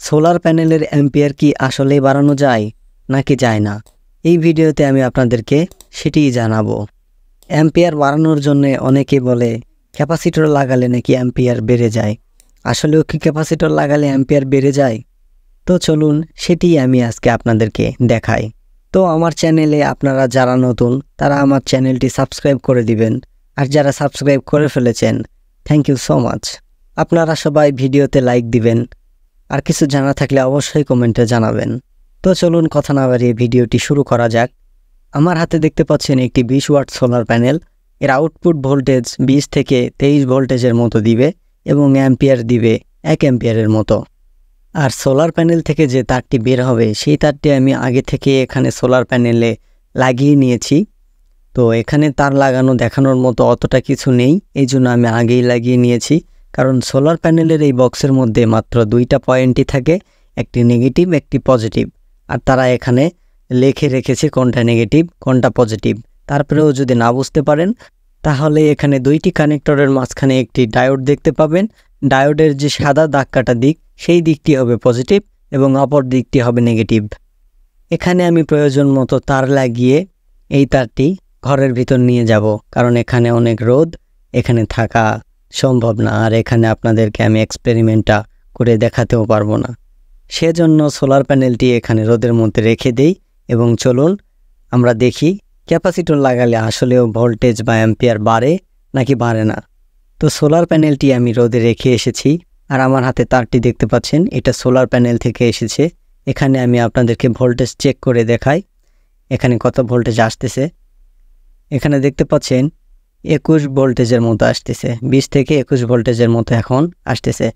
Solar প্যানেলের ampere কি আসলেই বাড়ানো যায় নাকি যায় না? এই ভিডিওতে আমি আপনাদেরকে সেটিই জানাবো। অ্যাম্পিয়ার বাড়ানোর জন্য অনেকে বলে ক্যাপাসিটর লাগালে নাকি অ্যাম্পিয়ার বেড়ে যায়। আসলেও কি ক্যাপাসিটর লাগালে অ্যাম্পিয়ার বেড়ে যায়? তো চলুন সেটিই আমি আজকে আপনাদেরকে দেখাই। তো আমার চ্যানেলে আপনারা যারা নতুন তারা আমার চ্যানেলটি সাবস্ক্রাইব করে দিবেন, আর যারা সাবস্ক্রাইব করে ফেলেছেন থ্যাংক ইউ সো মাচ। আপনারা সবাই ভিডিওতে লাইক দিবেন, আর কিছু জানা থাকলে অবশ্যই কমেন্টে জানাবেন। তো চলুন কথা না বাড়িয়ে ভিডিওটি শুরু করা যাক। আমার হাতে দেখতে পাচ্ছেন একটি 20 ওয়াট সোলার প্যানেল। এর আউটপুট ভোল্টেজ 20 থেকে 23 ভোল্টেজের মতো দিবে এবং অ্যাম্পিয়ার দিবে 1 অ্যাম্পিয়ারের মতো। আর সোলার প্যানেল থেকে যে তারটি বের হবে সেই তারটি আমি আগে থেকে এখানে সোলার প্যানেলে লাগিয়ে নিয়েছি। তো এখানে তার লাগানো দেখানোর মতো অতটা কিছু নেই, এই জন্য আমি আগেই লাগিয়ে নিয়েছি। কারণ সোলার প্যানেলের এই বক্সের মধ্যে মাত্র 2টা পয়েন্টই থাকে, একটি নেগেটিভ একটি পজিটিভ। আর তারা এখানে লিখে রেখেছে কোনটা নেগেটিভ কোনটা পজিটিভ। তারপরেও যদি না বুঝতে পারেন তাহলে এখানে 2টি কানেক্টরের মাঝখানে একটি ডায়োড দেখতে পাবেন। ডায়োডের যে সাদা দাগ কাটা দিক সেই দিকটি হবে পজিটিভ এবং অপর দিকটি হবে নেগেটিভ। এখানে আমি প্রয়োজন মতো তার লাগিয়ে এই তারটি ঘরের ভিতর নিয়ে যাব, কারণ এখানে অনেক রোদ, এখানে থাকা সম্ভব না। আর এখানে আপনাদেরকে আমি এক্সপেরিমেন্টটা করে দেখাতেও পারবো না, সেজন্য সোলার প্যানেলটি এখানে রোদের মধ্যে রেখে দেই। এবং চলুন আমরা দেখি ক্যাপাসিটর লাগালে আসলেও ভোল্টেজ বা অ্যাম্পিয়ার বাড়ে নাকি বাড়ে না। তো সোলার প্যানেলটি আমি রোদে রেখে এসেছি, আর আমার হাতে তারটি দেখতে পাচ্ছেন এটা সোলার প্যানেল থেকে এসেছে। এখানে আমি আপনাদেরকে ভোল্টেজ চেক করে দেখাই এখানে কত ভোল্টেজ আসতেছে। এখানে দেখতে পাচ্ছেন 21 ভোল্টেজের মতো আসতেছে, 20 থেকে 21 ভোল্টেজের মতো এখন আসতেছে।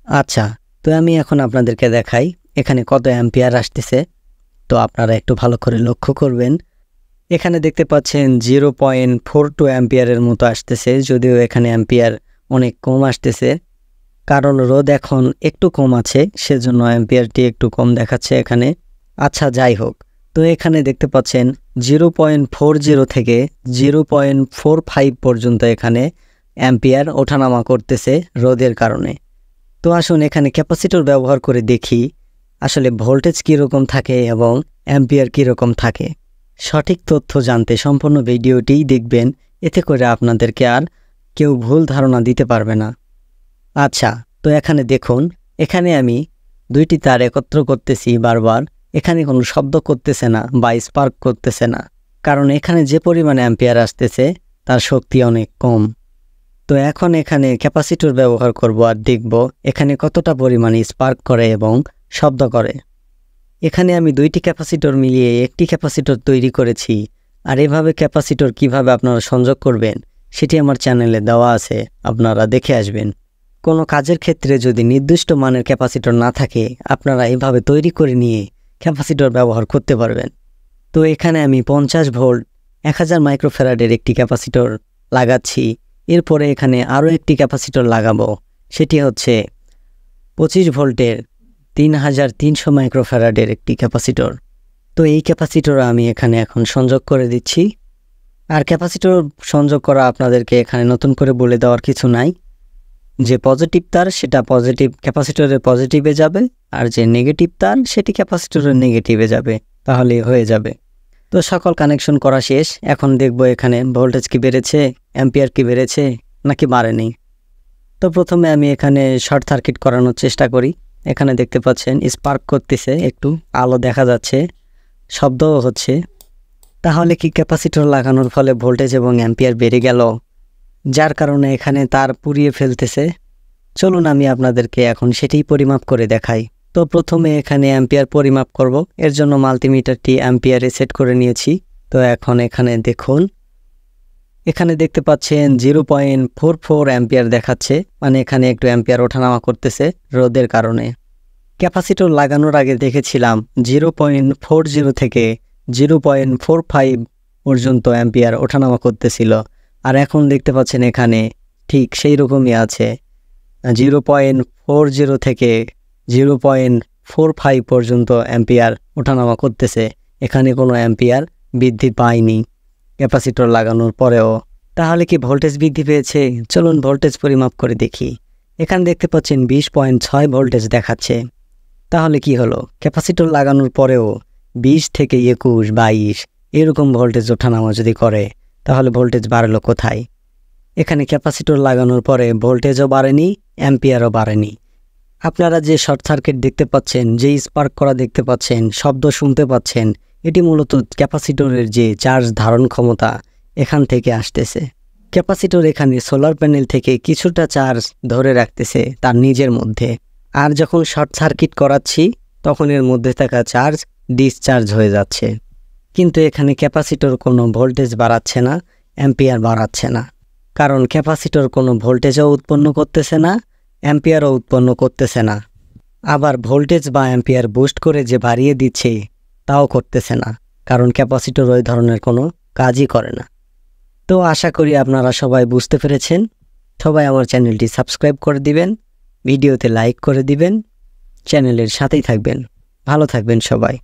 আচ্ছা, তো আমি এখন আপনাদেরকে দেখাই এখানে কত অ্যাম্পিয়ার আসতেছে। তো আপনারা একটু ভালো করে লক্ষ্য করবেন। এখানে দেখতে পাচ্ছেন 0.42 অ্যাম্পিয়ারের মতো আসতেছে, যদিও এখানে অ্যাম্পিয়ার অনেক কম আসতেছে, কারণ রোদ এখন একটু কম আছে সেজন্য অ্যাম্পিয়ারটি একটু কম দেখাচ্ছে এখানে। আচ্ছা, যাই হোক, তো এখানে দেখতে পাচ্ছেন 0.40 থেকে 0.45 পর্যন্ত এখানে অ্যাম্পিয়ার ওঠানামা করতেছে রোদের কারণে। তো আসুন এখানে ক্যাপাসিটর ব্যবহার করে দেখি আসলে ভোল্টেজ কীরকম থাকে এবং অ্যাম্পিয়ার কীরকম থাকে। সঠিক তথ্য জানতে সম্পূর্ণ ভিডিওটিই দেখবেন, এতে করে আপনাদেরকে আর কেউ ভুল ধারণা দিতে পারবে না। আচ্ছা, তো এখানে দেখুন এখানে আমি 2টি তার একত্র করতেছি বারবার, এখানে কোনো শব্দ করতেছে না বা স্পার্ক করতেছে না, কারণ এখানে যে পরিমাণে অ্যাম্পিয়ার আসতেছে তার শক্তি অনেক কম। তো এখন এখানে ক্যাপাসিটর ব্যবহার করব আর দেখব এখানে কতটা পরিমাণে স্পার্ক করে এবং শব্দ করে। এখানে আমি 2টি ক্যাপাসিটর মিলিয়ে একটি ক্যাপাসিটর তৈরি করেছি। আর এভাবে ক্যাপাসিটর কিভাবে আপনারা সংযোগ করবেন সেটি আমার চ্যানেলে দেওয়া আছে, আপনারা দেখে আসবেন। কোনো কাজের ক্ষেত্রে যদি নির্দিষ্ট মানের ক্যাপাসিটর না থাকে আপনারা এভাবে তৈরি করে নিয়ে ক্যাপাসিটর ব্যবহার করতে পারবেন। তো এখানে আমি 50 ভোল্ট 1000 মাইক্রোফ্যারাডের একটি ক্যাপাসিটর লাগাচ্ছি। এরপরে এখানে আরও একটি ক্যাপাসিটর লাগাবো, সেটি হচ্ছে 25 ভোল্টের 3300 মাইক্রোফ্যারাডের একটি ক্যাপাসিটর। তো এই ক্যাপাসিটর আমি এখানে এখন সংযোগ করে দিচ্ছি। আর ক্যাপাসিটর সংযোগ করা আপনাদেরকে এখানে নতুন করে বলে দেওয়ার কিছু নাই। যে পজিটিভ তার সেটা পজিটিভ ক্যাপাসিটরের পজিটিভে যাবে, আর যে নেগেটিভ তার সেটি ক্যাপাসিটরের নেগেটিভে যাবে, তাহলে হয়ে যাবে। তো সকল কানেকশন করা শেষ। এখন দেখব এখানে ভোল্টেজ কি বেড়েছে, অ্যাম্পিয়ার কি বেড়েছে নাকি বাড়েনি। তো প্রথমে আমি এখানে শর্ট সার্কিট করানোর চেষ্টা করি। এখানে দেখতে পাচ্ছেন স্পার্ক করতেছে, একটু আলো দেখা যাচ্ছে, শব্দও হচ্ছে। তাহলে কি ক্যাপাসিটর লাগানোর ফলে ভোল্টেজ এবং অ্যাম্পিয়ার বেড়ে গেল, যার কারণে এখানে তার পুড়িয়ে ফেলতেছে? চলুন আমি আপনাদেরকে এখন সেটাই পরিমাপ করে দেখাই। তো প্রথমে এখানে অ্যাম্পিয়ার পরিমাপ করব, এর জন্য মাল্টিমিটারটি অ্যাম্পিয়ারে সেট করে নিয়েছি। তো এখন এখানে দেখুন এখানে দেখতে পাচ্ছেন 0.44 অ্যাম্পিয়ার দেখাচ্ছে, মানে এখানে একটু অ্যাম্পিয়ার ওঠানামা করতেছে রোদের কারণে। ক্যাপাসিটর লাগানোর আগে দেখেছিলাম 0.40 থেকে 0.45 পর্যন্ত অ্যাম্পিয়ার ওঠানামা করতেছিল, আর এখন দেখতে পাচ্ছেন এখানে ঠিক সেই রকমই আছে, 0.40 থেকে 0.45 পর্যন্ত অ্যাম্পিয়ার ওঠানামা করতেছে। এখানে কোনো অ্যাম্পিয়ার বৃদ্ধি পায়নি ক্যাপাসিটর লাগানোর পরেও। তাহলে কি ভোল্টেজ বৃদ্ধি পেয়েছে? চলুন ভোল্টেজ পরিমাপ করে দেখি। এখানে দেখতে পাচ্ছেন 20.6 ভোল্টেজ দেখাচ্ছে। তাহলে কি হলো, ক্যাপাসিটর লাগানোর পরেও 20 থেকে 21, 22 এরকম ভোল্টেজ ওঠানামা যদি করে, তাহলে ভোল্টেজ বাড়লো কোথায়? এখানে ক্যাপাসিটর লাগানোর পরে ভোল্টেজও বাড়েনি, অ্যাম্পিয়ারও বাড়েনি। আপনারা যে শর্ট সার্কিট দেখতে পাচ্ছেন, যে স্পার্ক করা দেখতে পাচ্ছেন, শব্দ শুনতে পাচ্ছেন, এটি মূলত ক্যাপাসিটরের যে চার্জ ধারণ ক্ষমতা এখান থেকে আসতেছে। ক্যাপাসিটর এখানে সোলার প্যানেল থেকে কিছুটা চার্জ ধরে রাখতেছে তার নিজের মধ্যে, আর যখন শর্ট সার্কিট করাচ্ছি তখন এর মধ্যে থাকা চার্জ ডিসচার্জ হয়ে যাচ্ছে। কিন্তু এখানে ক্যাপাসিটর কোনো ভোল্টেজ বাড়াচ্ছে না, অ্যাম্পিয়ার বাড়াচ্ছে না, কারণ ক্যাপাসিটর কোনো ভোল্টেজও উৎপন্ন করতেছে না, অ্যাম্পিয়ারও উৎপন্ন করতেছে না। আবার ভোল্টেজ বা অ্যাম্পিয়ার বুস্ট করে যে বাড়িয়ে দিচ্ছে তাও করতেছে না, কারণ ক্যাপাসিটর ওই ধরনের কোনো কাজই করে না। তো আশা করি আপনারা সবাই বুঝতে পেরেছেন। সবাই আমার চ্যানেলটি সাবস্ক্রাইব করে দিবেন, ভিডিওতে লাইক করে দিবেন, চ্যানেলের সাথেই থাকবেন। ভালো থাকবেন সবাই।